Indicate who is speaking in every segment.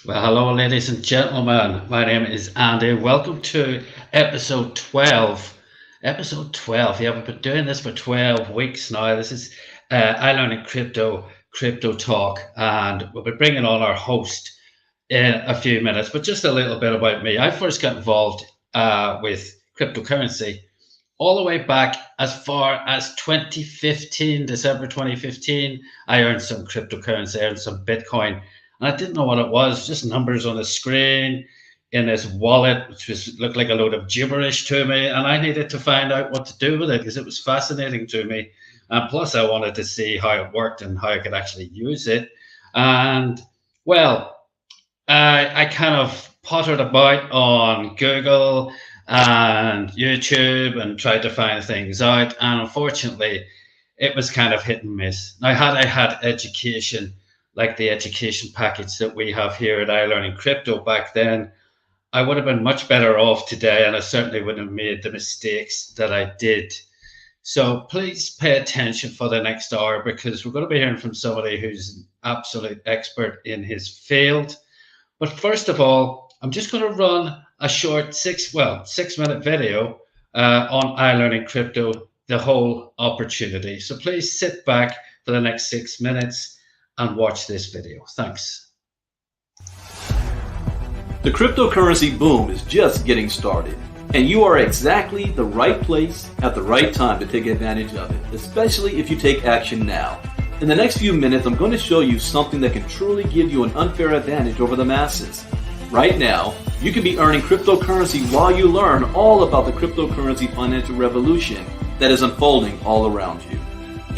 Speaker 1: Well, hello, ladies and gentlemen. My name is Andy. Welcome to episode 12. Episode 12. Yeah, we've been doing this for 12 weeks now. This is I Learning Crypto Talk, and we'll be bringing on our host in a few minutes. But just a little bit about me. I first got involved with cryptocurrency all the way back as far as 2015, December 2015. I earned some cryptocurrency, I earned some Bitcoin, and I didn't know what it was, just numbers on the screen in this wallet, which looked like a load of gibberish to me. And I needed to find out what to do with it because it was fascinating to me. And plus, I wanted to see how it worked and how I could actually use it. And well, I kind of pottered about on Google and YouTube and tried to find things out. And unfortunately, it was kind of hit and miss. Now, had I had education, like the education package that we have here at iLearning Crypto back then, I would have been much better off today, and I certainly wouldn't have made the mistakes that I did. So please pay attention for the next hour because we're going to be hearing from somebody who's an absolute expert in his field. But first of all, I'm just going to run a short 6-minute video on iLearning Crypto, the whole opportunity. So please sit back for the next 6 minutes and watch this video. Thanks.
Speaker 2: The cryptocurrency boom is just getting started, and you are exactly the right place at the right time to take advantage of it, especially if you take action now. In the next few minutes, I'm going to show you something that can truly give you an unfair advantage over the masses. Right now, you can be earning cryptocurrency while you learn all about the cryptocurrency financial revolution that is unfolding all around you,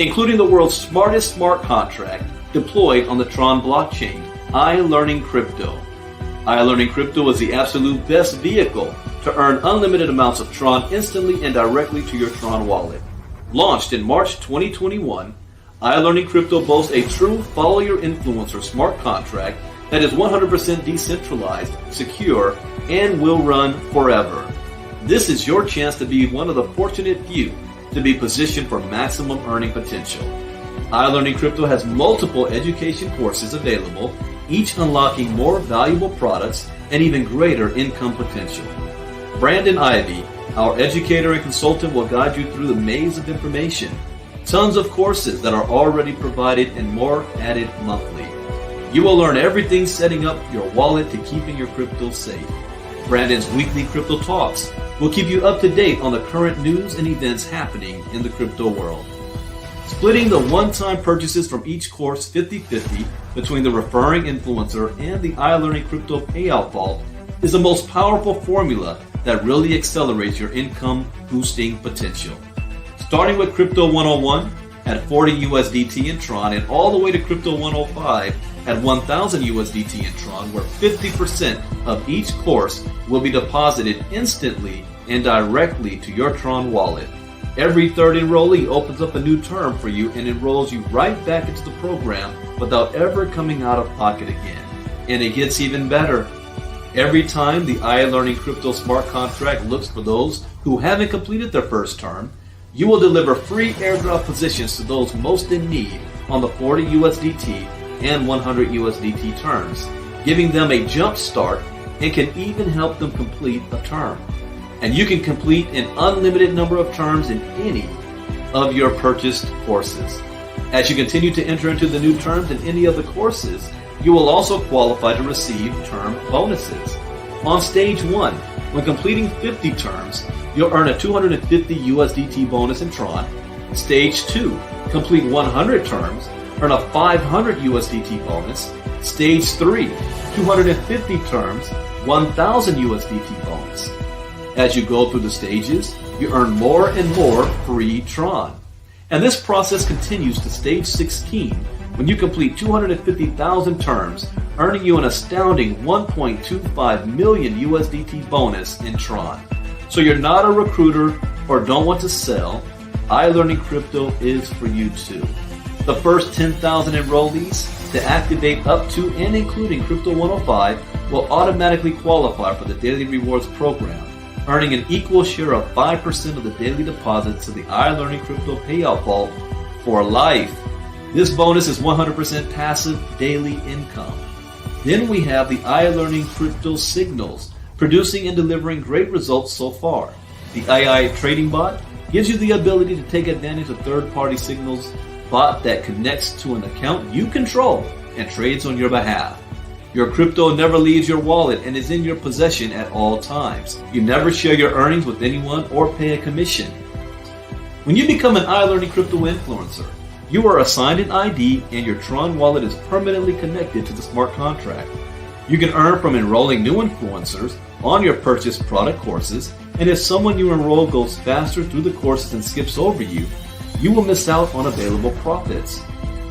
Speaker 2: including the world's smartest smart contract deployed on the Tron blockchain, iLearning Crypto. iLearning Crypto is the absolute best vehicle to earn unlimited amounts of Tron instantly and directly to your Tron wallet. Launched in March 2021, iLearning Crypto boasts a true follow your influencer smart contract that is 100% decentralized, secure, and will run forever. This is your chance to be one of the fortunate few to be positioned for maximum earning potential. iLearning Crypto has multiple education courses available, each unlocking more valuable products and even greater income potential. Brandon Ivy, our educator and consultant, will guide you through the maze of information. Tons of courses that are already provided and more added monthly. You will learn everything setting up your wallet to keeping your crypto safe. Brandon's weekly crypto talks will keep you up to date on the current news and events happening in the crypto world. Splitting the one-time purchases from each course 50-50 between the referring influencer and the iLearning Crypto payout vault is the most powerful formula that really accelerates your income boosting potential. Starting with Crypto 101 at 40 USDT in Tron and all the way to Crypto 105 at 1000 USDT in Tron, where 50% of each course will be deposited instantly and directly to your Tron wallet. Every third enrollee opens up a new term for you and enrolls you right back into the program without ever coming out of pocket again. And it gets even better. Every time the iLearning Crypto Smart Contract looks for those who haven't completed their first term, you will deliver free airdrop positions to those most in need on the 40 USDT and 100 USDT terms, giving them a jump start and can even help them complete a term. And you can complete an unlimited number of terms in any of your purchased courses. As you continue to enter into the new terms in any of the courses, you will also qualify to receive term bonuses. On stage 1, when completing 50 terms, you'll earn a 250 USDT bonus in Tron. Stage 2, complete 100 terms, earn a 500 USDT bonus. Stage 3, 250 terms, 1000 USDT bonus. As you go through the stages, you earn more and more free Tron. And this process continues to stage 16 when you complete 250,000 terms, earning you an astounding 1.25 million USDT bonus in Tron. So you're not a recruiter or don't want to sell, iLearning Crypto is for you too. The first 10,000 enrollees to activate up to and including Crypto 105 will automatically qualify for the Daily Rewards program, earning an equal share of 5% of the daily deposits to the iLearning Crypto payout vault for life. This bonus is 100% passive daily income. Then we have the iLearning Crypto Signals, producing and delivering great results so far. The AI Trading Bot gives you the ability to take advantage of third-party signals bot that connects to an account you control and trades on your behalf. Your crypto never leaves your wallet and is in your possession at all times. You never share your earnings with anyone or pay a commission. When you become an iLearning Crypto influencer, you are assigned an ID and your Tron wallet is permanently connected to the smart contract. You can earn from enrolling new influencers on your purchased product courses, and if someone you enroll goes faster through the courses and skips over you, you will miss out on available profits.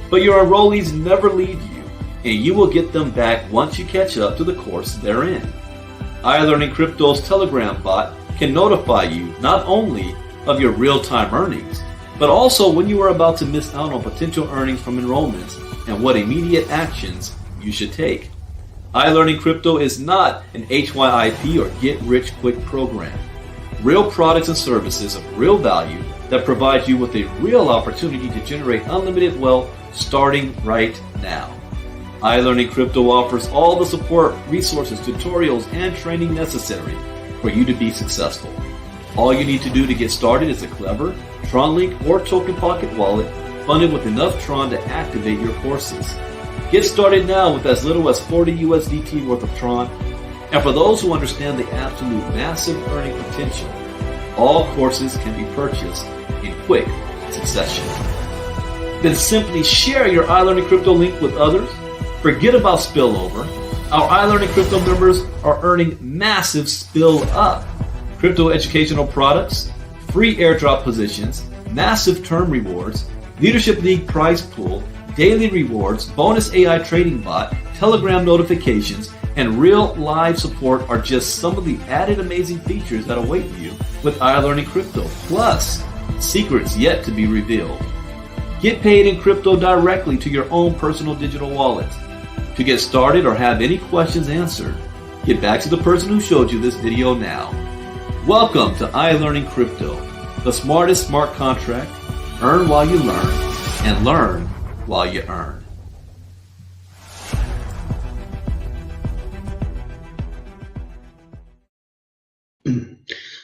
Speaker 2: But your enrollees never leave you, and you will get them back once you catch up to the course they're in. iLearning Crypto's Telegram bot can notify you not only of your real-time earnings, but also when you are about to miss out on potential earnings from enrollments and what immediate actions you should take. iLearning Crypto is not an HYIP or get-rich-quick program. Real products and services of real value that provide you with a real opportunity to generate unlimited wealth starting right now. iLearning Crypto offers all the support, resources, tutorials, and training necessary for you to be successful. All you need to do to get started is a clever TronLink or Token Pocket wallet funded with enough Tron to activate your courses. Get started now with as little as 40 USDT worth of Tron. And for those who understand the absolute massive earning potential, all courses can be purchased in quick succession. Then simply share your iLearning Crypto link with others. Forget about spillover. Our iLearning Crypto members are earning massive spill up. Crypto educational products, free airdrop positions, massive term rewards, Leadership League prize pool, daily rewards, bonus AI trading bot, Telegram notifications, and real live support are just some of the added amazing features that await you with iLearning Crypto, plus secrets yet to be revealed. Get paid in crypto directly to your own personal digital wallet. To get started or have any questions answered, get back to the person who showed you this video now. Welcome to iLearning Crypto, the smartest smart contract. Earn while you learn, and learn while you earn.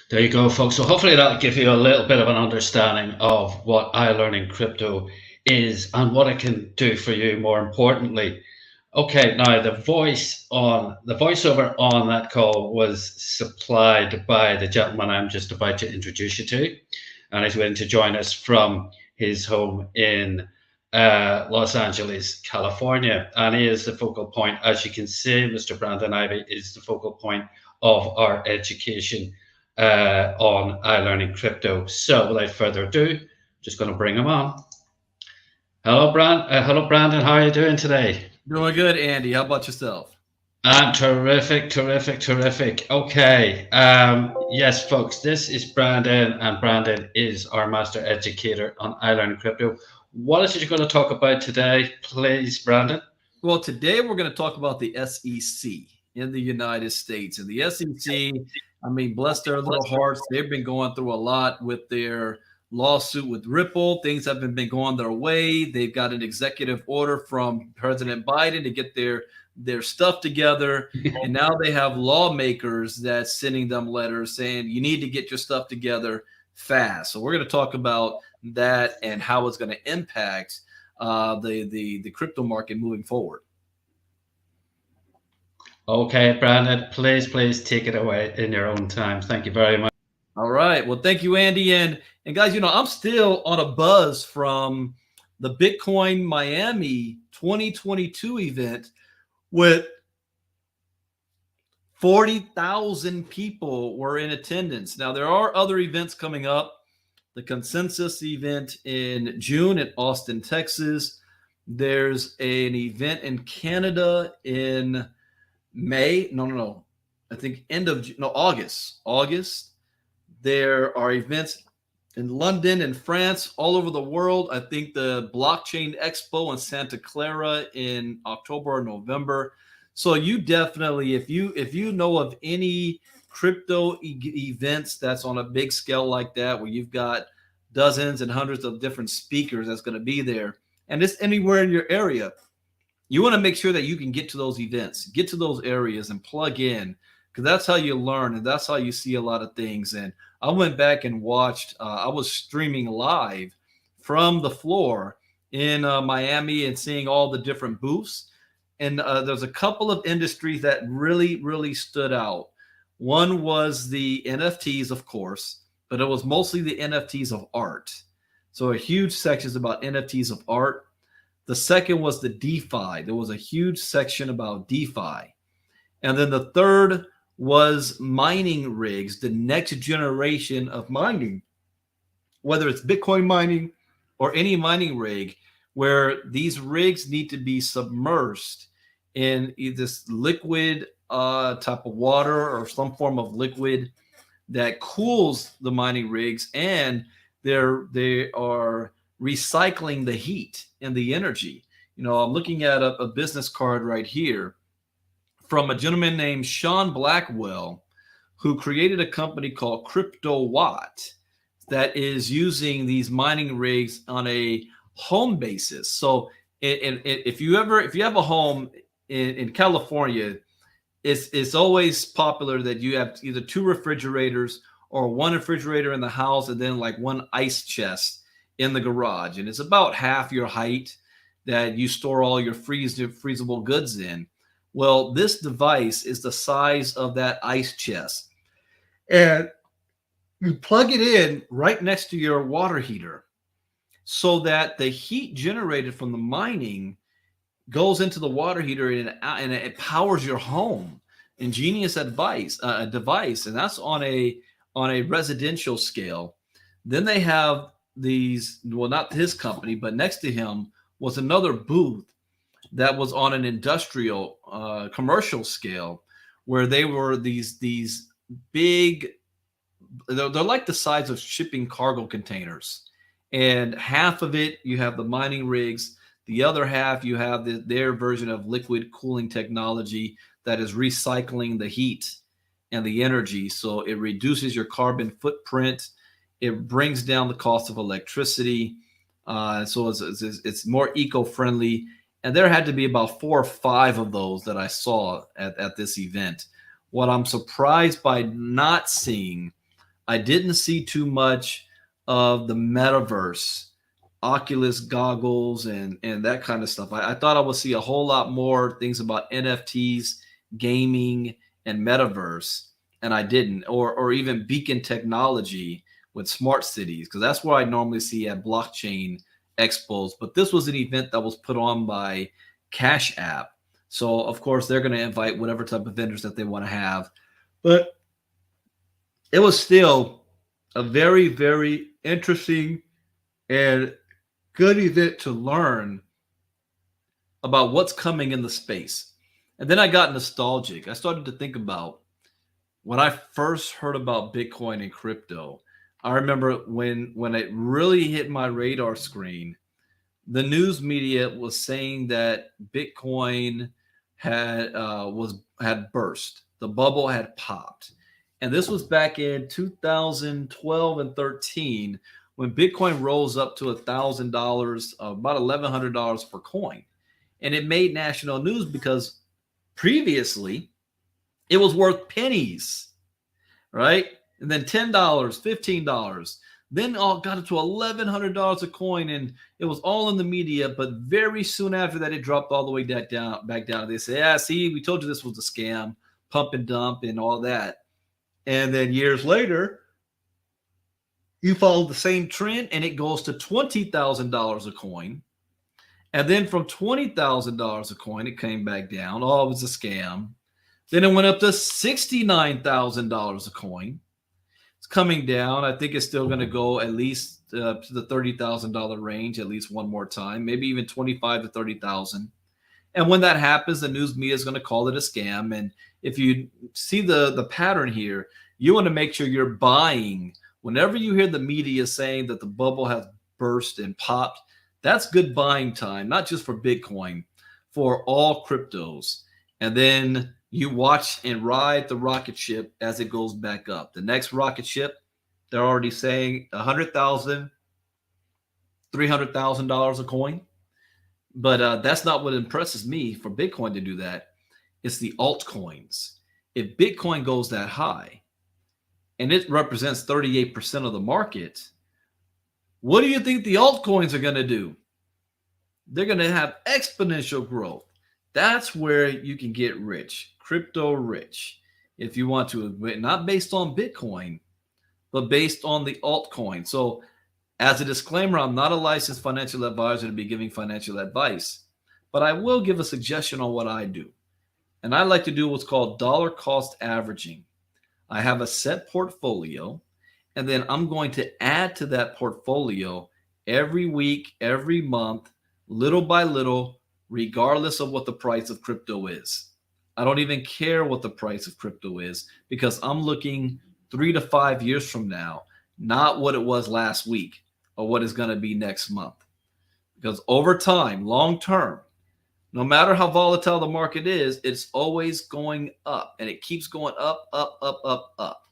Speaker 1: There you go, folks. So hopefully that'll give you a little bit of an understanding of what iLearning Crypto is and what it can do for you, more importantly. Okay, now the voiceover on that call was supplied by the gentleman I'm just about to introduce you to, and he's waiting to join us from his home in Los Angeles, California, and he is the focal point. As you can see, Mr. Brandon Ivey is the focal point of our education on iLearning Crypto. So without further ado, just going to bring him on. Hello, Brandon. How are you doing today?
Speaker 2: Doing good, Andy. How about yourself?
Speaker 1: I'm terrific. Okay. Yes, folks, this is Broaden, and Broaden is our master educator on iLearning Crypto. What is it you're going to talk about today, please, Broaden?
Speaker 2: Well, today we're going to talk about the SEC in the United States. And the SEC, I mean, bless their little hearts, they've been going through a lot with their lawsuit with Ripple. Things haven't been going their way. They've got an executive order from President Biden to get their stuff together. And now they have lawmakers that's sending them letters saying, you need to get your stuff together fast. So we're going to talk about that and how it's going to impact the crypto market moving forward.
Speaker 1: Okay, Brandon, please take it away in your own time. Thank you very much.
Speaker 2: All right. Well, thank you, Andy. And guys, I'm still on a buzz from the Bitcoin Miami 2022 event with 40,000 people were in attendance. Now, there are other events coming up. The Consensus event in June at Austin, Texas. There's an event in Canada in May. No. I think August. There are events in London and France, all over the world. I think the Blockchain Expo in Santa Clara in October or November. So you definitely, if you know of any crypto events that's on a big scale like that, where you've got dozens and hundreds of different speakers that's going to be there, and it's anywhere in your area, You want to make sure that you can get to those events, get to those areas and plug in, because that's how you learn and that's how you see a lot of things. And I went back and watched, I was streaming live from the floor in Miami and seeing all the different booths. And there's a couple of industries that really, really stood out. One was the NFTs, of course, but it was mostly the NFTs of art. So a huge section is about NFTs of art. The second was the DeFi. There was a huge section about DeFi. And then the third was mining rigs, the next generation of mining, whether it's Bitcoin mining or any mining rig, where these rigs need to be submerged in this liquid type of water or some form of liquid that cools the mining rigs, and they are recycling the heat and the energy. I'm looking at a business card right here from a gentleman named Sean Blackwell, who created a company called Crypto Watt that is using these mining rigs on a home basis. So if you have a home in California, it's always popular that you have either two refrigerators or one refrigerator in the house and then like one ice chest in the garage. And it's about half your height that you store all your freezable goods in. Well, this device is the size of that ice chest. And you plug it in right next to your water heater so that the heat generated from the mining goes into the water heater and it powers your home. Ingenious device, and that's on a residential scale. Then they have these, well, not his company, but next to him was another booth that was on an industrial commercial scale, where they were these big, they're like the size of shipping cargo containers, and half of it you have the mining rigs, the other half you have their version of liquid cooling technology that is recycling the heat and the energy, so it reduces your carbon footprint, it brings down the cost of electricity, so it's more eco-friendly. And there had to be about 4 or 5 of those that I saw at this event. What I'm surprised by not seeing, I didn't see too much of the metaverse, Oculus goggles, and that kind of stuff. I thought I would see a whole lot more things about NFTs, gaming, and metaverse, and I didn't. Or even beacon technology with smart cities, because that's what I normally see at blockchain expos. But this was an event that was put on by Cash App. So, of course, they're going to invite whatever type of vendors that they want to have. But it was still a very, very interesting and good event to learn about what's coming in the space. And then I got nostalgic. I started to think about when I first heard about Bitcoin and crypto. I remember when it really hit my radar screen, the news media was saying that Bitcoin had burst. The bubble had popped. And this was back in 2012 and 13 when Bitcoin rose up to $1,000, about $1,100 per coin. And it made national news because previously it was worth pennies, right? And then $10, $15. Then all got it to $1,100 a coin, and it was all in the media. But very soon after that, it dropped all the way back down. They say, "Yeah, see, we told you this was a scam, pump and dump, and all that." And then years later, you follow the same trend, and it goes to $20,000 a coin. And then from $20,000 a coin, it came back down. Oh, it was a scam. Then it went up to $69,000 a coin. It's coming down. I think it's still going to go at least to the $30,000 range at least one more time, maybe even 25 to 30,000. And when that happens, the news media is going to call it a scam. And if you see the pattern here, you want to make sure you're buying. Whenever you hear the media saying that the bubble has burst and popped, that's good buying time, not just for Bitcoin, for all cryptos. And then you watch and ride the rocket ship as it goes back up. The next rocket ship, they're already saying $100,000, $300,000 a coin. But that's not what impresses me for Bitcoin to do that. It's the altcoins. If Bitcoin goes that high and it represents 38% of the market, what do you think the altcoins are going to do? They're going to have exponential growth. That's where you can get rich, crypto rich, if you want to, not based on Bitcoin, but based on the altcoin. So, as a disclaimer, I'm not a licensed financial advisor to be giving financial advice, but I will give a suggestion on what I do. And I like to do what's called dollar cost averaging. I have a set portfolio, and then I'm going to add to that portfolio every week, every month, little by little, regardless of what the price of crypto is. I don't even care what the price of crypto is because I'm looking 3 to 5 years from now, not what it was last week or what is going to be next month. Because over time, long term, no matter how volatile the market is, it's always going up, and it keeps going up, up, up, up, up.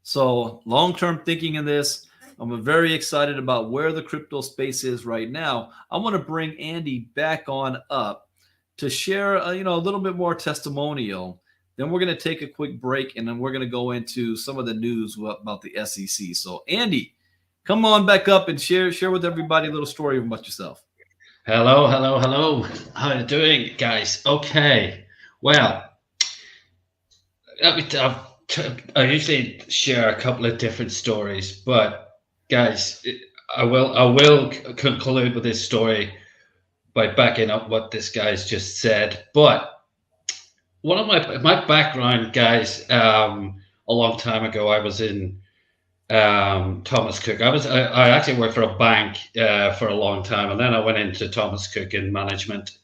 Speaker 2: So long-term thinking in this, I'm very excited about where the crypto space is right now. I want to bring Andy back on up to share a little bit more testimonial. Then we're going to take a quick break, and then we're going to go into some of the news about the SEC. So Andy, come on back up and share with everybody a little story about yourself.
Speaker 1: Hello, hello, hello. How are you doing, guys? Okay. Well, I usually share a couple of different stories, but guys, I will conclude with this story by backing up what this guy's just said. But one of my background, guys, a long time ago, I was in Thomas Cook. I actually worked for a bank for a long time, and then I went into Thomas Cook in management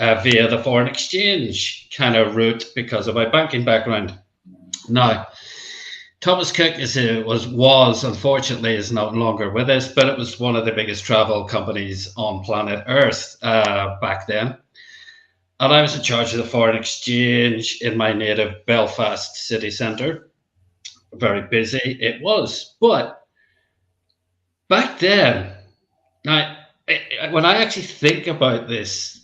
Speaker 1: via the foreign exchange kind of route because of my banking background. Now, Thomas Cook was unfortunately is no longer with us, but it was one of the biggest travel companies on planet Earth back then. And I was in charge of the foreign exchange in my native Belfast city centre. Very busy it was, but back then, now when I actually think about this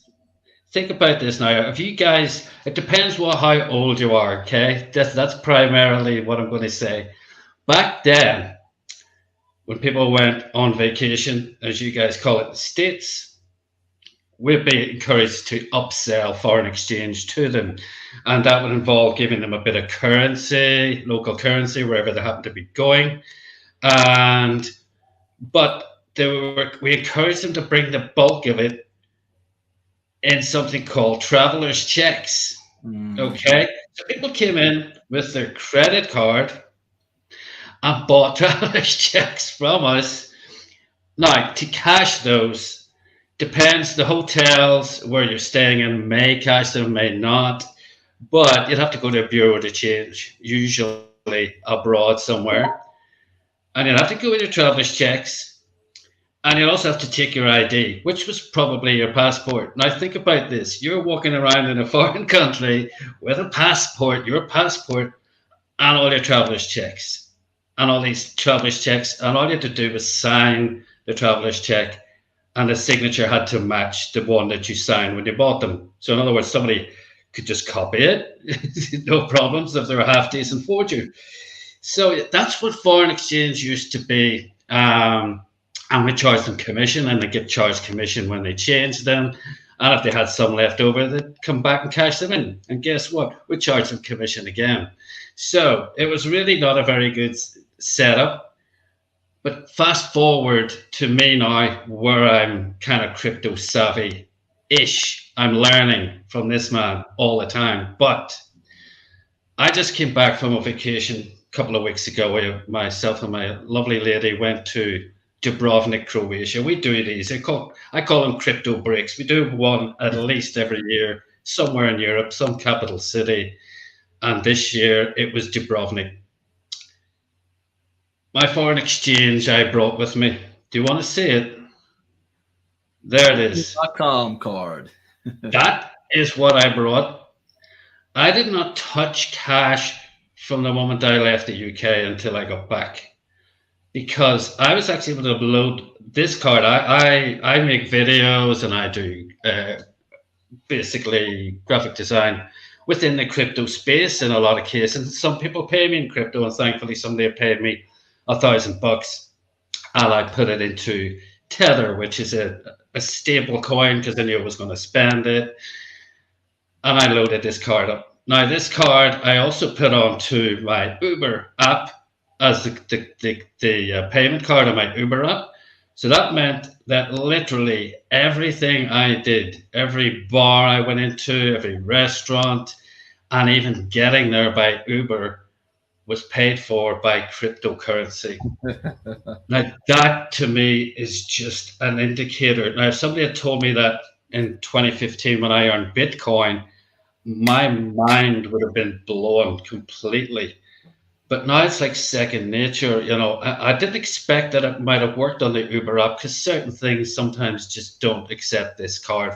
Speaker 1: now. If you guys, it depends how old you are. Okay, that's primarily what I'm going to say. Back then, when people went on vacation, as you guys call it, the States, we'd be encouraged to upsell foreign exchange to them, and that would involve giving them a bit of currency, local currency, wherever they happen to be going, but we encouraged them to bring the bulk of it in something called traveler's checks. Okay, so people came in with their credit card and bought traveler's checks from us. Now, to cash those depends. The hotels where you're staying in may cash them, may not, but you'd have to go to a bureau to change, usually abroad somewhere, and you'd have to go with your traveler's checks. And you also have to take your ID, which was probably your passport. Now think about this. You're walking around in a foreign country with a passport, your passport, and all your traveler's checks. And all these traveler's checks, and all you had to do was sign the traveler's check, and the signature had to match the one that you signed when you bought them. So in other words, somebody could just copy it, no problems if they're a half-decent forger. So that's what foreign exchange used to be. And we charge them commission, and they get charged commission when they change them. And if they had some left over, they'd come back and cash them in. And guess what? We charge them commission again. So it was really not a very good setup. But fast forward to me now, where I'm kind of crypto savvy-ish. I'm learning from this man all the time. But I just came back from a vacation a couple of weeks ago where myself and my lovely lady went to Broaden, Croatia. We do these. I call them crypto breaks. We do one at least every year, somewhere in Europe, some capital city. And this year it was Dubrovnik. My foreign exchange I brought with me. Do you want to see it? There it is.
Speaker 2: .com card.
Speaker 1: That is what I brought. I did not touch cash from the moment I left the UK until I got back. because I was actually able to load this card. I make videos and I do basically graphic design within the crypto space in a lot of cases. Some people pay me in crypto, and thankfully somebody paid me $1,000, and I put it into Tether, which is a stable coin because I knew I was going to spend it, and I loaded this card up. Now this card I also put onto my Uber app as the payment card on my Uber app. So that meant that literally everything I did, every bar I went into, every restaurant, and even getting there by Uber was paid for by cryptocurrency. Now, that to me is just an indicator. Now, if somebody had told me that in 2015 when I earned Bitcoin, my mind would have been blown completely. But now it's like second nature. I didn't expect that it might have worked on the Uber app because certain things sometimes just don't accept this card.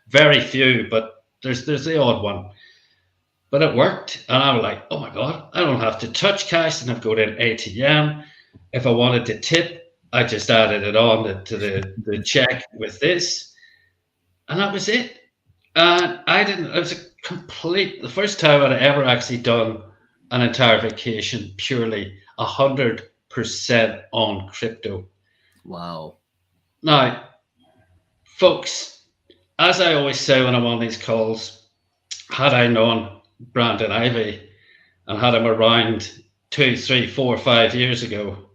Speaker 1: Very few, but there's the odd one. But it worked, and I was like, oh my God, I don't have to touch cash, and I've got an ATM. If I wanted to tip, I just added it on to the check with this, and that was it. And it was the first time I'd ever actually done an entire vacation purely 100% on crypto.
Speaker 3: Wow.
Speaker 1: Now, folks, as I always say when I'm on these calls, had I known Broaden and had him around 2, 3, 4, 5 years ago,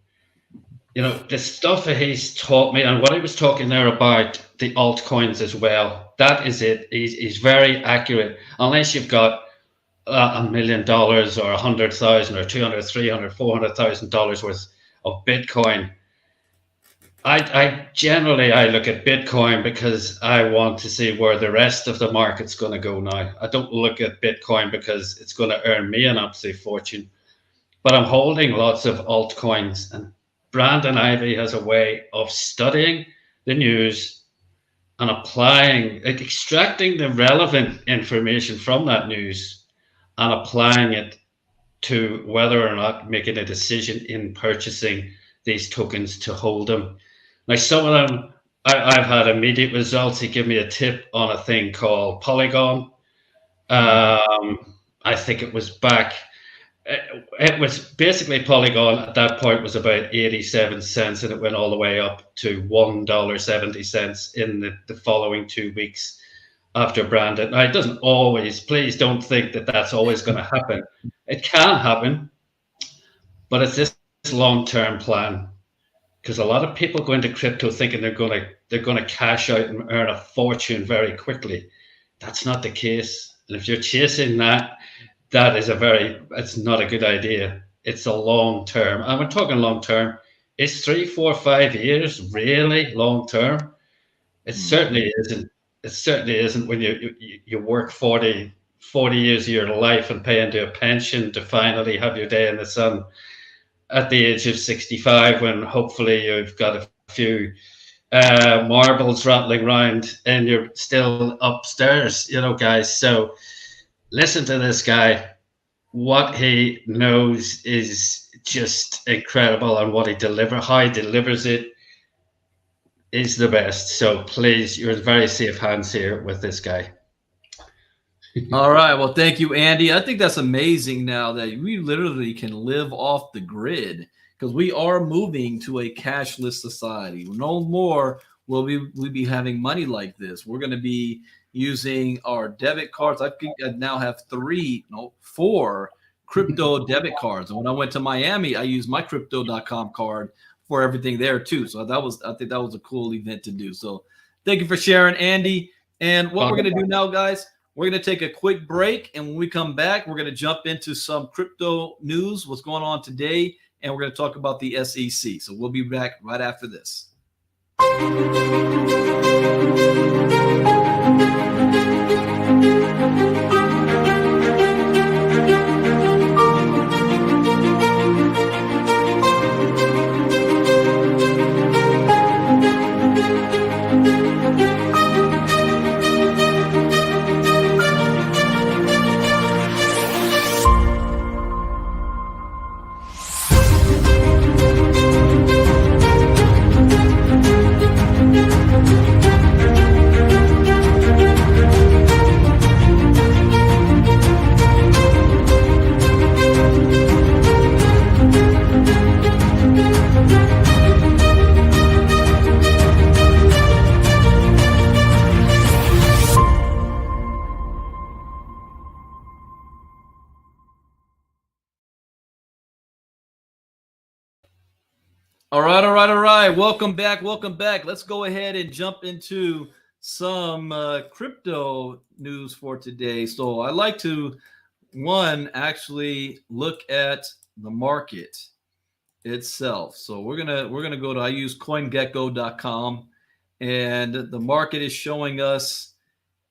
Speaker 1: the stuff that he's taught me and what he was talking there about the altcoins as well, that is it. He's very accurate. Unless you've got $1 million or 100,000 or 200, 300, $400,000 worth of Bitcoin. I generally look at Bitcoin because I want to see where the rest of the market's going to go now. I don't look at Bitcoin because it's going to earn me an absolute fortune. But I'm holding lots of altcoins, and Broaden has a way of studying the news and extracting the relevant information from that news and applying it to whether or not making a decision in purchasing these tokens to hold them. Now, some of them, I've had immediate results. He gave me a tip on a thing called Polygon. I think it was back. It was basically Polygon at that point was about 87 cents, and it went all the way up to $1.70 in the following 2 weeks after Broaden. Now, it doesn't always, please don't think that that's always going to happen. It can happen, but it's this long-term plan, because a lot of people go into crypto thinking they're going to cash out and earn a fortune very quickly. That's not the case. And if you're chasing that, it's not a good idea. It's a long term. And we're talking long term. Is 3, 4, 5 years really long term? It certainly isn't. It certainly isn't when you work 40 years of your life and pay into a pension to finally have your day in the sun at the age of 65, when hopefully you've got a few marbles rattling around and you're still upstairs, guys. So listen to this guy. What he knows is just incredible, and how he delivers it is the best. So please, you're in very safe hands here with this guy.
Speaker 3: All right. Well, thank you, Andy. I think that's amazing now that we literally can live off the grid, because we are moving to a cashless society. No more will we be having money like this. We're going to be using our debit cards. I think I now have 4 crypto debit cards. And when I went to Miami, I used my crypto.com card for everything there too. So I think that was a cool event to do. So thank you for sharing, Andy. And what we're going to do now, guys, we're going to take a quick break. And when we come back, we're going to jump into some crypto news, what's going on today. And we're going to talk about the SEC. So we'll be back right after this. All right. Welcome back. Let's go ahead and jump into some crypto news for today. So I like to actually look at the market itself. So we're gonna go to, I use CoinGecko.com, and the market is showing us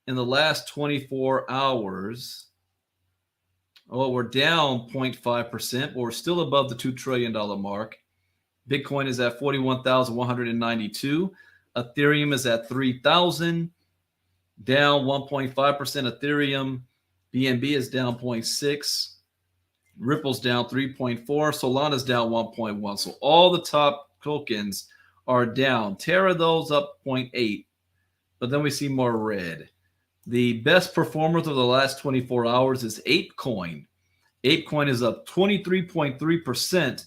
Speaker 3: in the last 24 hours. Oh, we're down 0.5%, but we're still above the $2 trillion mark. Bitcoin is at 41,192. Ethereum is at 3,000, down 1.5%. Ethereum, BNB is down 0.6. Ripple's down 3.4. Solana's down 1.1. So all the top tokens are down. Terra, those up 0.8. But then we see more red. The best performers of the last 24 hours is ApeCoin. ApeCoin is up 23.3%,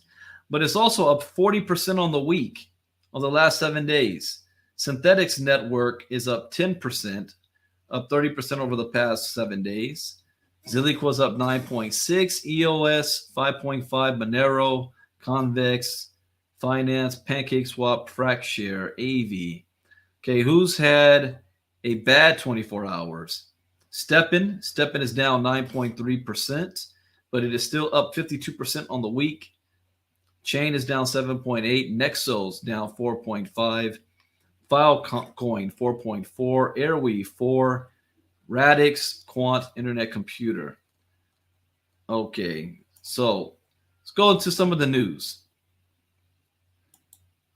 Speaker 3: but it's also up 40% on the week, on the last 7 days. Synthetics Network is up 10%, up 30% over the past 7 days. Zilliq was up 9.6, EOS 5.5, Monero, Convex, Finance, PancakeSwap, FractShare, AV. Okay, who's had a bad 24 hours? Steppen is down 9.3%, but it is still up 52% on the week. Chain is down 7.8, Nexo's down 4.5, Filecoin 4.4, Airweave 4, Radix, Quant, Internet Computer. Okay, so let's go into some of the news.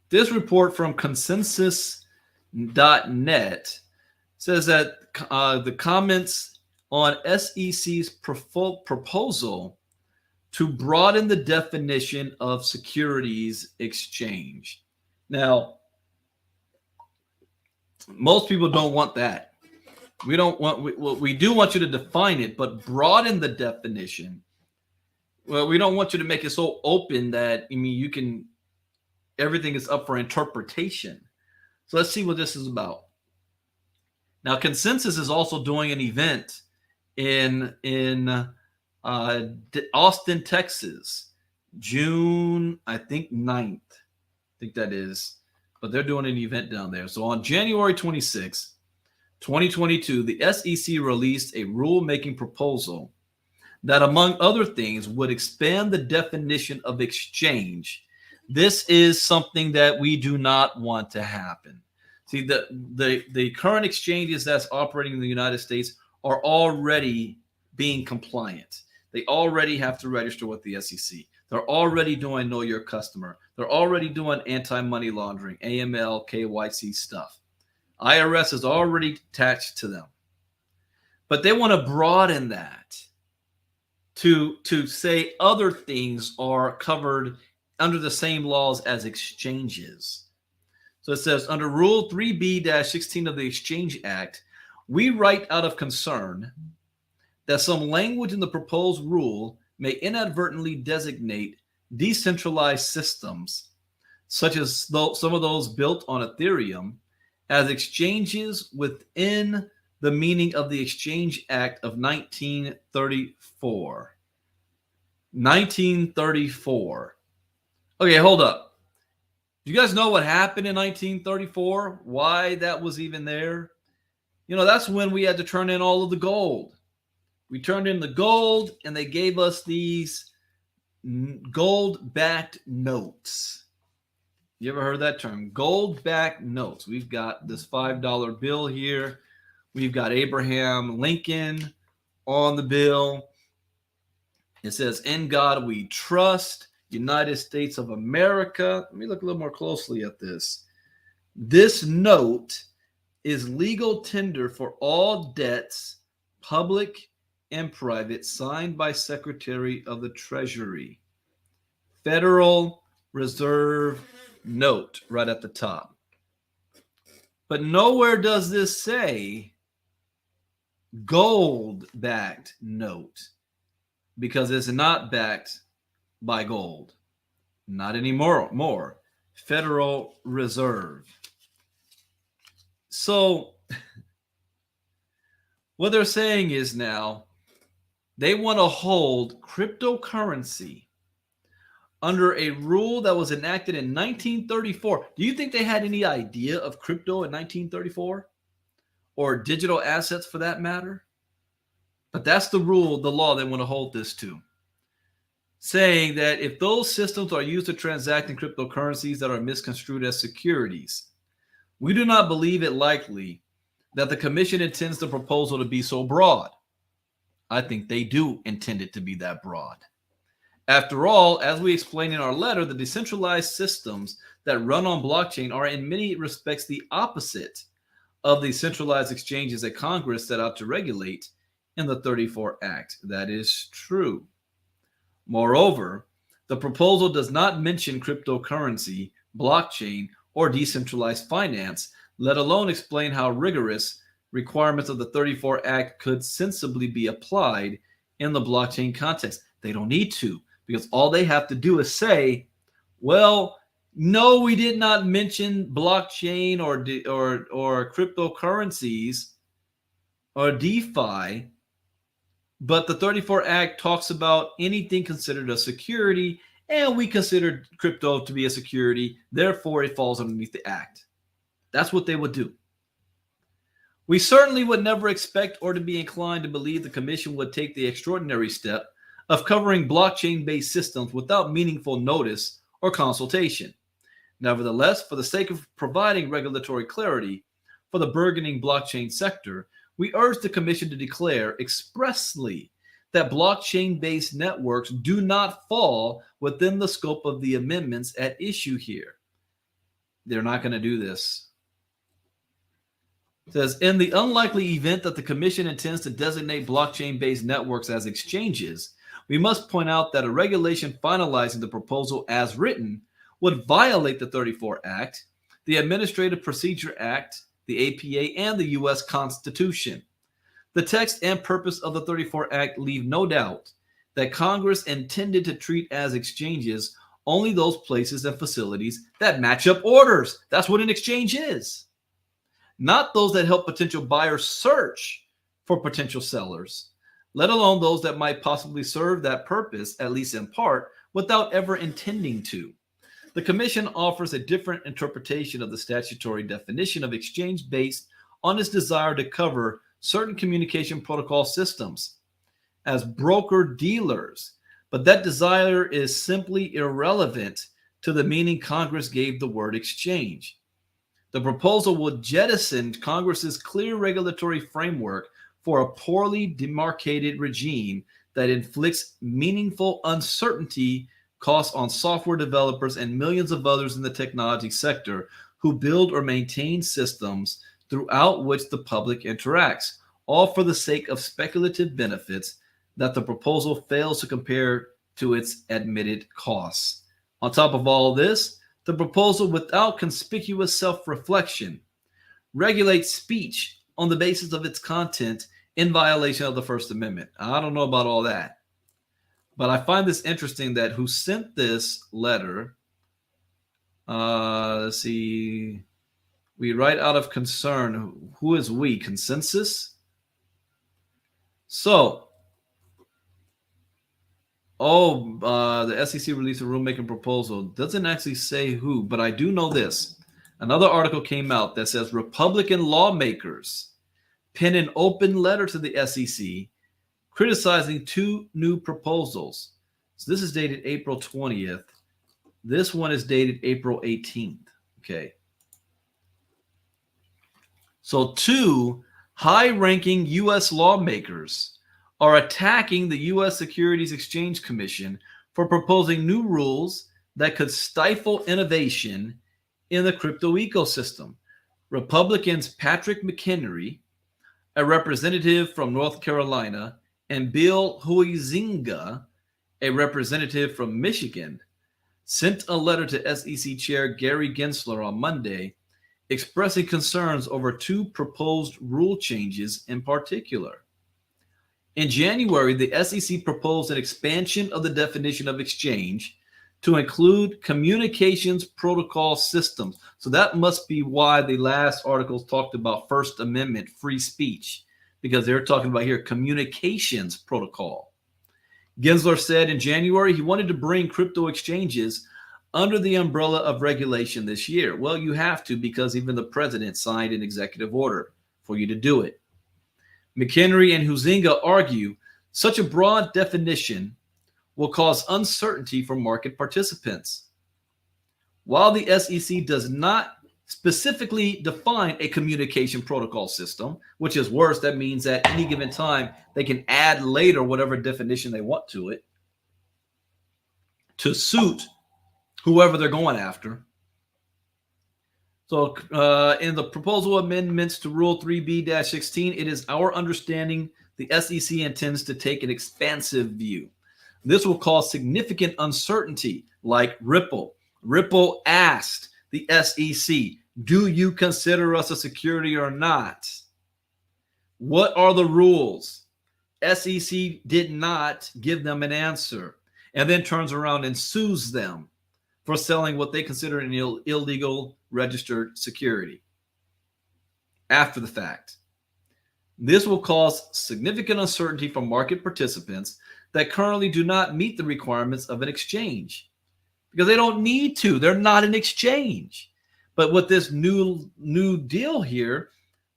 Speaker 3: This report from consensus.net says that the comments on SEC's proposal to broaden the definition of securities exchange. Now, most people don't want that. We do want you to define it, but broaden the definition. Well, we don't want you to make it so open that, everything is up for interpretation. So let's see what this is about. Now, Consensus is also doing an event in Austin, Texas, June, I think 9th. I think that is. But they're doing an event down there. So on January 26th, 2022, the SEC released a rulemaking proposal that, among other things, would expand the definition of exchange. This is something that we do not want to happen. See, the current exchanges that's operating in the United States are already being compliant. They already have to register with the SEC. They're already doing Know Your Customer. They're already doing anti-money laundering, AML, KYC stuff. IRS is already attached to them. But they want to broaden that to say other things are covered under the same laws as exchanges. So it says, under Rule 3B-16 of the Exchange Act, we write out of concern that some language in the proposed rule may inadvertently designate decentralized systems, such as some of those built on Ethereum, as exchanges within the meaning of the Exchange Act of 1934. 1934. Okay, hold up. Do you guys know what happened in 1934? Why that was even there? That's when we had to turn in all of the gold. We turned in the gold, and they gave us these gold-backed notes. You ever heard that term? Gold-backed notes. We've got this $5 bill here. We've got Abraham Lincoln on the bill. It says, "In God we trust, United States of America." Let me look a little more closely at this. This note is legal tender for all debts, public and private, signed by Secretary of the Treasury. Federal Reserve note right at the top. But nowhere does this say gold-backed note, because it's not backed by gold. Not anymore. Federal Reserve. So what they're saying is now they want to hold cryptocurrency under a rule that was enacted in 1934. Do you think they had any idea of crypto in 1934? Or digital assets for that matter? But that's the rule, the law they want to hold this to. Saying that if those systems are used to transact in cryptocurrencies that are misconstrued as securities, we do not believe it likely that the commission intends the proposal to be so broad. I think they do intend it to be that broad. After all, as we explained in our letter, the decentralized systems that run on blockchain are in many respects the opposite of the centralized exchanges that Congress set out to regulate in the 34 Act. That is true. Moreover, the proposal does not mention cryptocurrency, blockchain, or decentralized finance, let alone explain how rigorous requirements of the 34 Act could sensibly be applied in the blockchain context. They don't need to, because all they have to do is say, well, no, we did not mention blockchain or cryptocurrencies or DeFi, but the 34 Act talks about anything considered a security, and we consider crypto to be a security, therefore it falls underneath the Act. That's what they would do. We certainly would never expect or to be inclined to believe the Commission would take the extraordinary step of covering blockchain-based systems without meaningful notice or consultation. Nevertheless, for the sake of providing regulatory clarity for the burgeoning blockchain sector, we urge the Commission to declare expressly that blockchain-based networks do not fall within the scope of the amendments at issue here. They're not going to do this. It says, in the unlikely event that the Commission intends to designate blockchain-based networks as exchanges, we must point out that a regulation finalizing the proposal as written would violate the 34 Act, the Administrative Procedure Act, the APA, and the U.S. Constitution. The text and purpose of the 34 Act leave no doubt that Congress intended to treat as exchanges only those places and facilities that match up orders. That's what an exchange is. Not those that help potential buyers search for potential sellers, let alone those that might possibly serve that purpose, at least in part, without ever intending to. The Commission offers a different interpretation of the statutory definition of exchange based on its desire to cover certain communication protocol systems as broker-dealers, but that desire is simply irrelevant to the meaning Congress gave the word exchange. The proposal would jettison Congress's clear regulatory framework for a poorly demarcated regime that inflicts meaningful uncertainty costs on software developers and millions of others in the technology sector who build or maintain systems throughout which the public interacts, all for the sake of speculative benefits that the proposal fails to compare to its admitted costs. On top of all this, the proposal, without conspicuous self-reflection, regulates speech on the basis of its content in violation of the First Amendment. I don't know about all that, but I find this interesting that who sent this letter, let's see, we write out of concern. Who is we? Consensus? So, the SEC released a rulemaking proposal. Doesn't actually say who, but I do know this. Another article came out that says Republican lawmakers pen an open letter to the SEC criticizing two new proposals. So this is dated April 20th. This one is dated April 18th. Okay. So two high-ranking U.S. lawmakers are attacking the U.S. Securities Exchange Commission for proposing new rules that could stifle innovation in the crypto ecosystem. Republicans Patrick McHenry, a representative from North Carolina, and Bill Huizinga, a representative from Michigan, sent a letter to SEC Chair Gary Gensler on Monday expressing concerns over two proposed rule changes in particular. In January, the SEC proposed an expansion of the definition of exchange to include communications protocol systems. So that must be why the last articles talked about First Amendment free speech, because they're talking about here communications protocol, Gensler said in January he wanted to bring crypto exchanges under the umbrella of regulation this year. Well, you have to, because even the president signed an executive order for you to do it. McHenry and Huizinga argue such a broad definition will cause uncertainty for market participants. While the SEC does not specifically define a communication protocol system, which is worse, that means at any given time they can add later whatever definition they want to it to suit whoever they're going after. So in the proposal amendments to Rule 3B-16, it is our understanding the SEC intends to take an expansive view. This will cause significant uncertainty, like Ripple. Ripple asked the SEC, do you consider us a security or not? What are the rules? SEC did not give them an answer, and then turns around and sues them for selling what they consider an illegal registered security after the fact. This will cause significant uncertainty for market participants that currently do not meet the requirements of an exchange because they don't need to. They're not an exchange. But with this new deal here,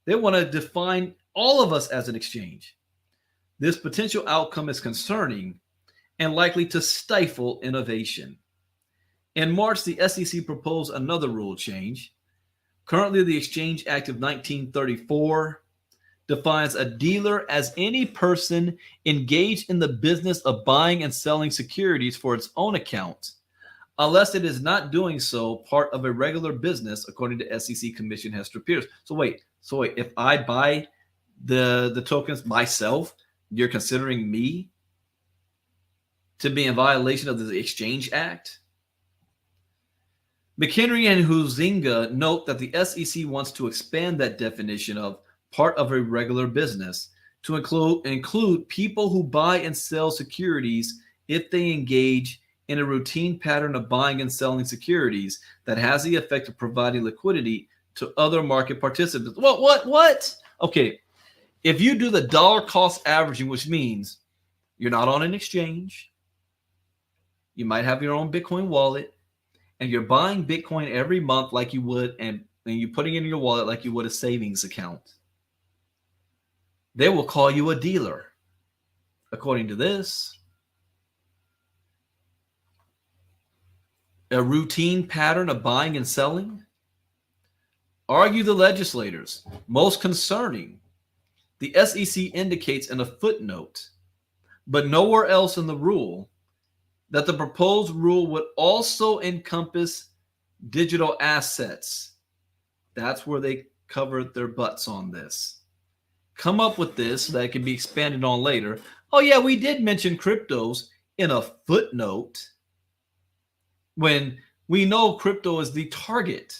Speaker 3: they want to define all of us as an exchange. This potential outcome is concerning and likely to stifle innovation. In March, the SEC proposed another rule change. Currently, the Exchange Act of 1934 defines a dealer as any person engaged in the business of buying and selling securities for its own account, unless it is not doing so part of a regular business, according to SEC Commissioner Hester Pierce. So wait, if I buy the tokens myself, you're considering me to be in violation of the Exchange Act? McHenry and Huizinga note that the SEC wants to expand that definition of part of a regular business to include people who buy and sell securities if they engage in a routine pattern of buying and selling securities that has the effect of providing liquidity to other market participants. What? Okay, if you do the dollar cost averaging, which means you're not on an exchange, you might have your own Bitcoin wallet, and you're buying Bitcoin every month like you would, and you're putting it in your wallet like you would a savings account, they will call you a dealer. According to this, a routine pattern of buying and selling? Argue the legislators. Most concerning, the SEC indicates in a footnote, but nowhere else in the rule, that the proposed rule would also encompass digital assets. That's where they covered their butts on this. Come up with this so that it can be expanded on later. Oh yeah, we did mention cryptos in a footnote when we know crypto is the target.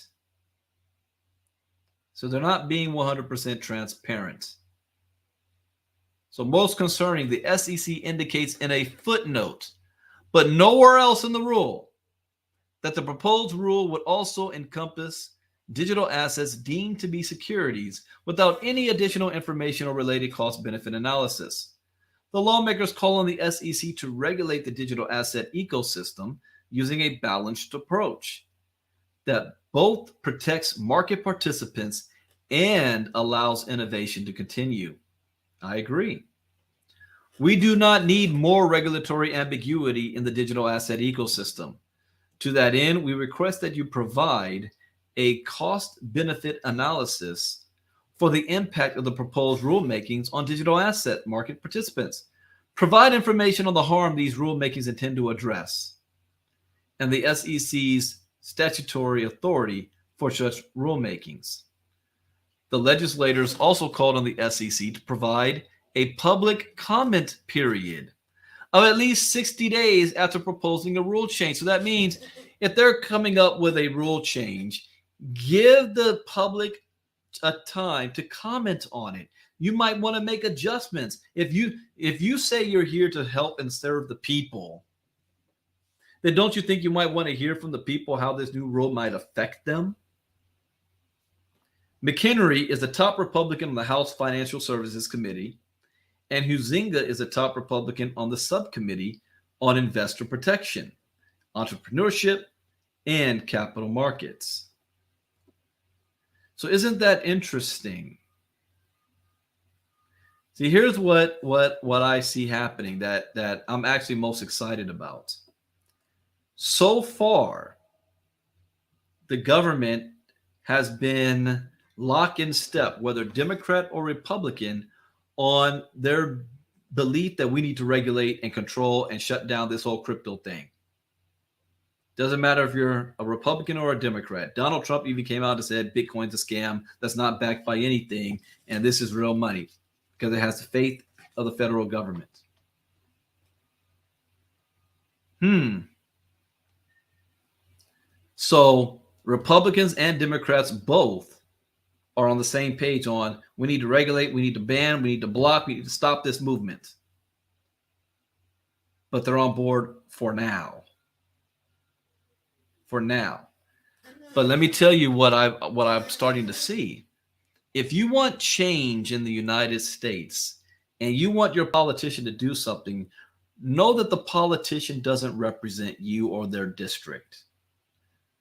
Speaker 3: So they're not being 100% transparent. So most concerning, the SEC indicates in a footnote, but nowhere else in the rule, that the proposed rule would also encompass digital assets deemed to be securities without any additional information or related cost-benefit analysis. The lawmakers call on the SEC to regulate the digital asset ecosystem using a balanced approach that both protects market participants and allows innovation to continue. I agree. We do not need more regulatory ambiguity in the digital asset ecosystem. To that end, we request that you provide a cost-benefit analysis for the impact of the proposed rulemakings on digital asset market participants. Provide information on the harm these rulemakings intend to address, and the SEC's statutory authority for such rulemakings. The legislators also called on the SEC to provide a public comment period of at least 60 days after proposing a rule change. So that means if they're coming up with a rule change, give the public a time to comment on it. You might want to make adjustments. If you say you're here to help and serve the people, then don't you think you might want to hear from the people how this new rule might affect them? McHenry is the top Republican in the House Financial Services Committee And Huizinga is a top Republican on the subcommittee on investor protection, entrepreneurship, and capital markets. So isn't that interesting? See, here's what I see happening that I'm actually most excited about. So far, the government has been lock in step, whether Democrat or Republican, on their belief that we need to regulate and control and shut down this whole crypto thing. Doesn't matter if you're a Republican or a Democrat. Donald Trump even came out and said Bitcoin's a scam that's not backed by anything, and this is real money because it has the faith of the federal government. So Republicans and Democrats both are on the same page on we need to regulate, we need to ban, we need to block, we need to stop this movement. But they're on board for now. For now. But let me tell you what I'm starting to see. If you want change in the United States and you want your politician to do something, know that the politician doesn't represent you or their district.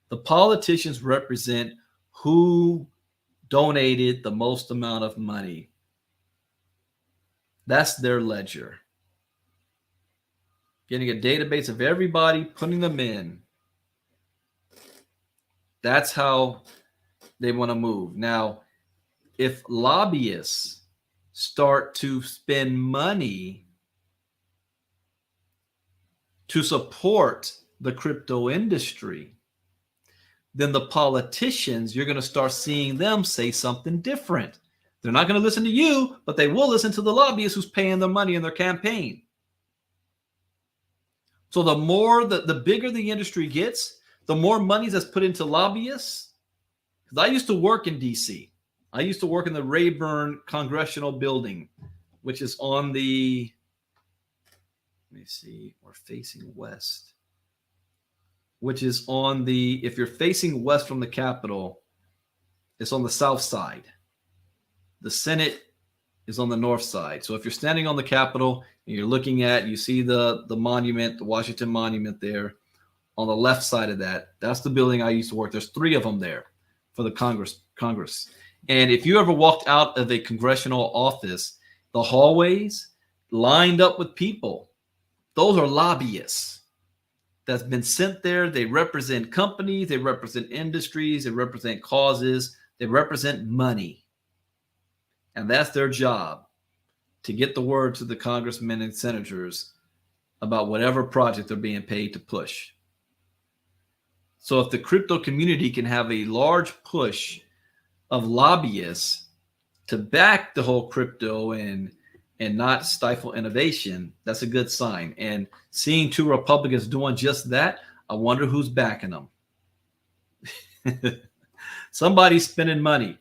Speaker 3: The politicians represent who donated the most amount of money. That's their ledger. Getting a database of everybody, putting them in. That's how they want to move. Now, if lobbyists start to spend money to support the crypto industry, then the politicians, you're going to start seeing them say something different. They're not going to listen to you, but they will listen to the lobbyist who's paying them money in their campaign. So the bigger the industry gets, the more money that's put into lobbyists. Because I used to work in D.C. I used to work in the Rayburn Congressional Building, which is on the, let me see, we're facing west. Which is on the, if you're facing west from the Capitol, it's on the south side. The Senate is on the north side. So if you're standing on the Capitol and you're looking at, you see the monument, the Washington Monument there, on the left side of that, that's the building I used to work. There's 3 of them there for the Congress. And if you ever walked out of a congressional office, the hallways lined up with people, those are lobbyists that's been sent there. They represent companies, they represent industries, they represent causes, they represent money. And that's their job, to get the word to the congressmen and senators about whatever project they're being paid to push. So if the crypto community can have a large push of lobbyists to back the whole crypto and not stifle innovation, that's a good sign. And seeing 2 Republicans doing just that, I wonder who's backing them. Somebody's spending money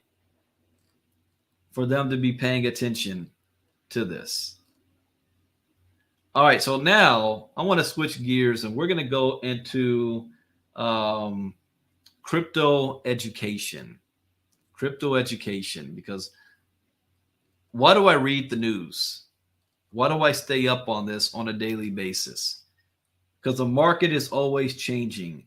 Speaker 3: for them to be paying attention to this. All right, so now I want to switch gears and we're going to go into crypto education. Crypto education, because why do I read the news? Why do I stay up on this on a daily basis? Because the market is always changing.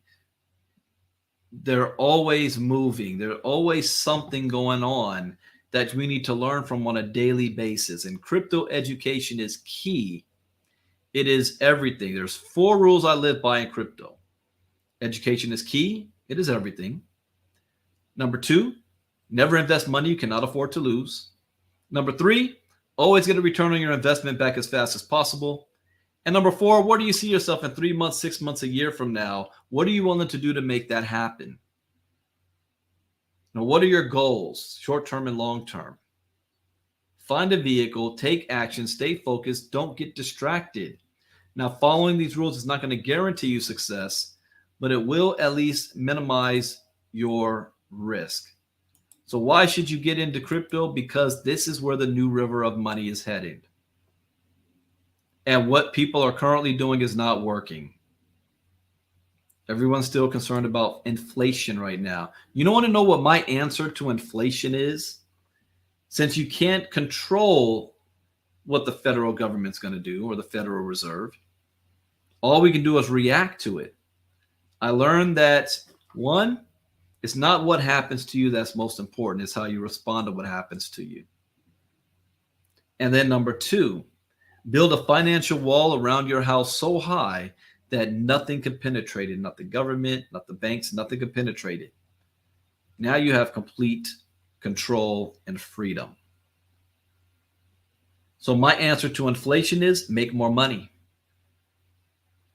Speaker 3: They're always moving. There's always something going on that we need to learn from on a daily basis. And crypto education is key. It is everything. There's 4 rules I live by in crypto. Education is key. It is everything. Number 2, never invest money you cannot afford to lose. Number 3, always get a return on your investment back as fast as possible. And number 4, where do you see yourself in 3 months, 6 months, a year from now? What are you willing to do to make that happen? Now, what are your goals, short-term and long-term? Find a vehicle, take action, stay focused, don't get distracted. Now, following these rules is not going to guarantee you success, but it will at least minimize your risk. So why should you get into crypto? Because this is where the new river of money is headed. And what people are currently doing is not working. Everyone's still concerned about inflation right now. You don't want to know what my answer to inflation is? Since you can't control what the federal government's going to do or the Federal Reserve. All we can do is react to it. I learned that, one, it's not what happens to you that's most important. It's how you respond to what happens to you. And then number two, build a financial wall around your house so high that nothing can penetrate it. Not the government, not the banks, nothing can penetrate it. Now you have complete control and freedom. So my answer to inflation is make more money.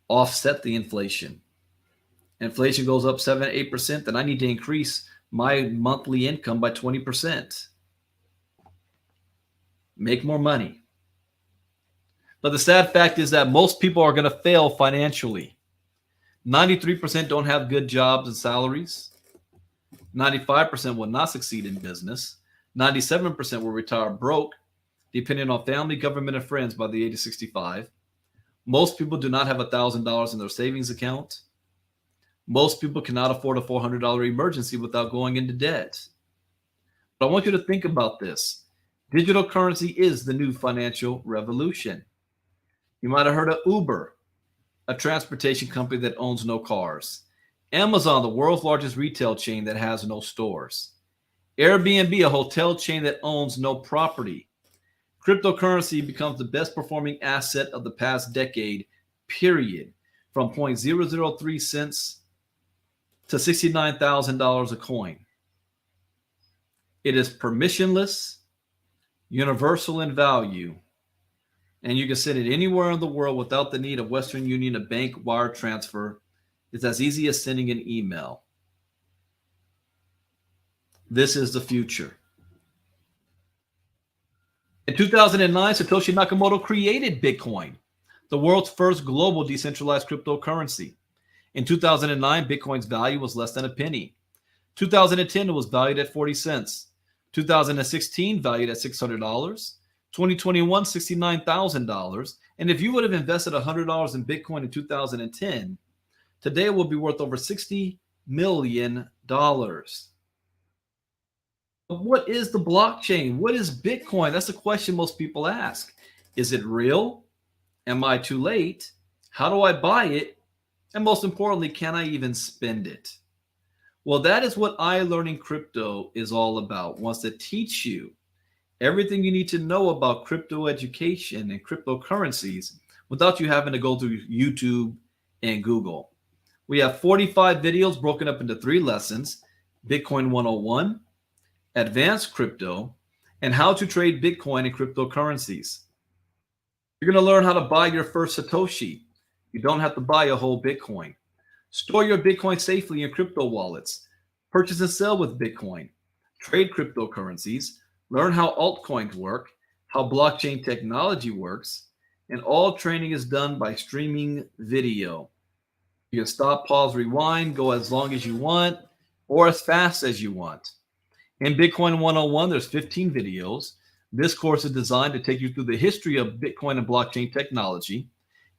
Speaker 3: Offset the inflation. Inflation goes up 7, 8%, then I need to increase my monthly income by 20%. Make more money. But the sad fact is that most people are going to fail financially. 93% don't have good jobs and salaries. 95% will not succeed in business. 97% will retire broke, depending on family, government, and friends by the age of 65. Most people do not have $1,000 in their savings account. Most people cannot afford a $400 emergency without going into debt. But I want you to think about this. Digital currency is the new financial revolution. You might have heard of Uber, a transportation company that owns no cars. Amazon, the world's largest retail chain that has no stores. Airbnb, a hotel chain that owns no property. Cryptocurrency becomes the best performing asset of the past decade, period, from 0.003 cents to $69,000 a coin. It is permissionless, universal in value, and you can send it anywhere in the world without the need of Western Union, a bank wire transfer. It's as easy as sending an email. This is the future. In 2009, Satoshi Nakamoto created Bitcoin, the world's first global decentralized cryptocurrency. In 2009, Bitcoin's value was less than a penny. 2010, it was valued at 40 cents. 2016, valued at $600. 2021, $69,000. And if you would have invested $100 in Bitcoin in 2010, today it will be worth over $60 million. What is the blockchain? What is Bitcoin? That's the question most people ask. Is it real? Am I too late? How do I buy it? And most importantly, can I even spend it? Well, that is what iLearning Crypto is all about. Wants to teach you everything you need to know about crypto education and cryptocurrencies without you having to go through YouTube and Google. We have 45 videos broken up into 3 lessons: Bitcoin 101, Advanced Crypto, and how to trade Bitcoin and cryptocurrencies. You're going to learn how to buy your first Satoshi. You don't have to buy a whole Bitcoin. Store your Bitcoin safely in crypto wallets. Purchase and sell with Bitcoin. Trade cryptocurrencies. Learn how altcoins work, how blockchain technology works, and all training is done by streaming video. You can stop, pause, rewind, go as long as you want or as fast as you want. In Bitcoin 101, there's 15 videos. This course is designed to take you through the history of Bitcoin and blockchain technology.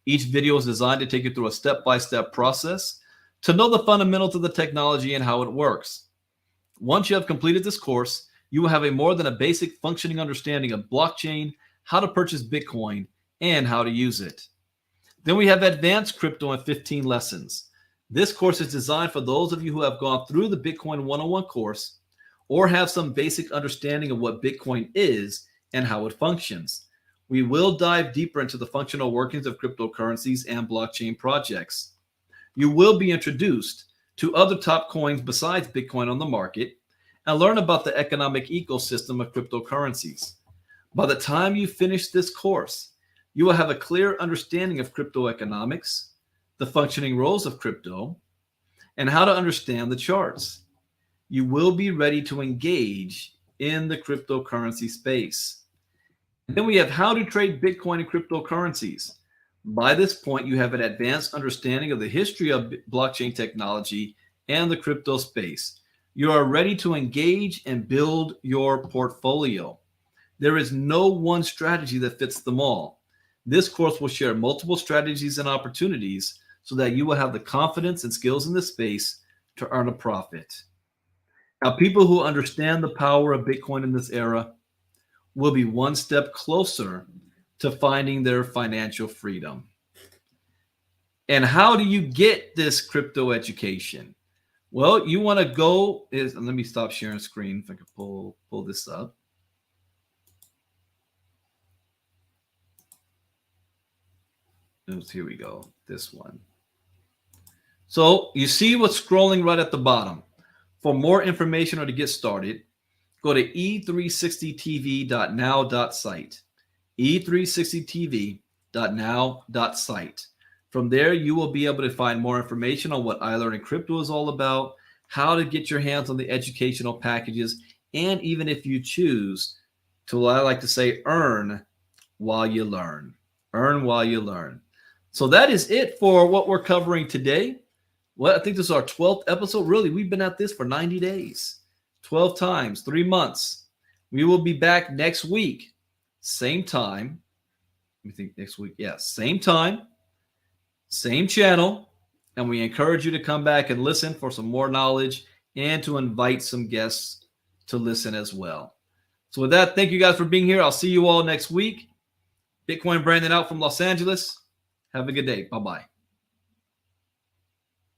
Speaker 3: Each video is designed to take you through a step-by-step process to know the fundamentals of the technology and how it works. Once you have completed this course, you will have a more than a basic functioning understanding of blockchain, how to purchase Bitcoin, and how to use it. Then we have Advanced Crypto in 15 lessons. This course is designed for those of you who have gone through the Bitcoin 101 course or have some basic understanding of what Bitcoin is and how it functions. We will dive deeper into the functional workings of cryptocurrencies and blockchain projects. You will be introduced to other top coins besides Bitcoin on the market and learn about the economic ecosystem of cryptocurrencies. By the time you finish this course, you will have a clear understanding of crypto economics, the functioning roles of crypto, and how to understand the charts. You will be ready to engage in the cryptocurrency space. And then we have how to trade Bitcoin and cryptocurrencies. By this point, you have an advanced understanding of the history of blockchain technology and the crypto space. You are ready to engage and build your portfolio. There is no one strategy that fits them all. This course will share multiple strategies and opportunities so that you will have the confidence and skills in this space to earn a profit. Now, people who understand the power of Bitcoin in this era will be one step closer to finding their financial freedom. And how do you get this crypto education? Well, you want to go let me stop sharing screen if I can pull this up. Here we go. This one. So you see what's scrolling right at the bottom. For more information or to get started, go to e360tv.now.site. e360tv.now.site. From there, you will be able to find more information on what iLearning Crypto is all about, how to get your hands on the educational packages, and even if you choose to, what I like to say, earn while you learn. Earn while you learn. So that is it for what we're covering today. Well, I think this is our 12th episode. Really, we've been at this for 90 days, 12 times, 3 months. We will be back next week, same time. Let me think next week. Yeah, same time, same channel. And we encourage you to come back and listen for some more knowledge and to invite some guests to listen as well. So with that, thank you guys for being here. I'll see you all next week. Bitcoin Brandon out from Los Angeles. Have a good day. Bye-bye.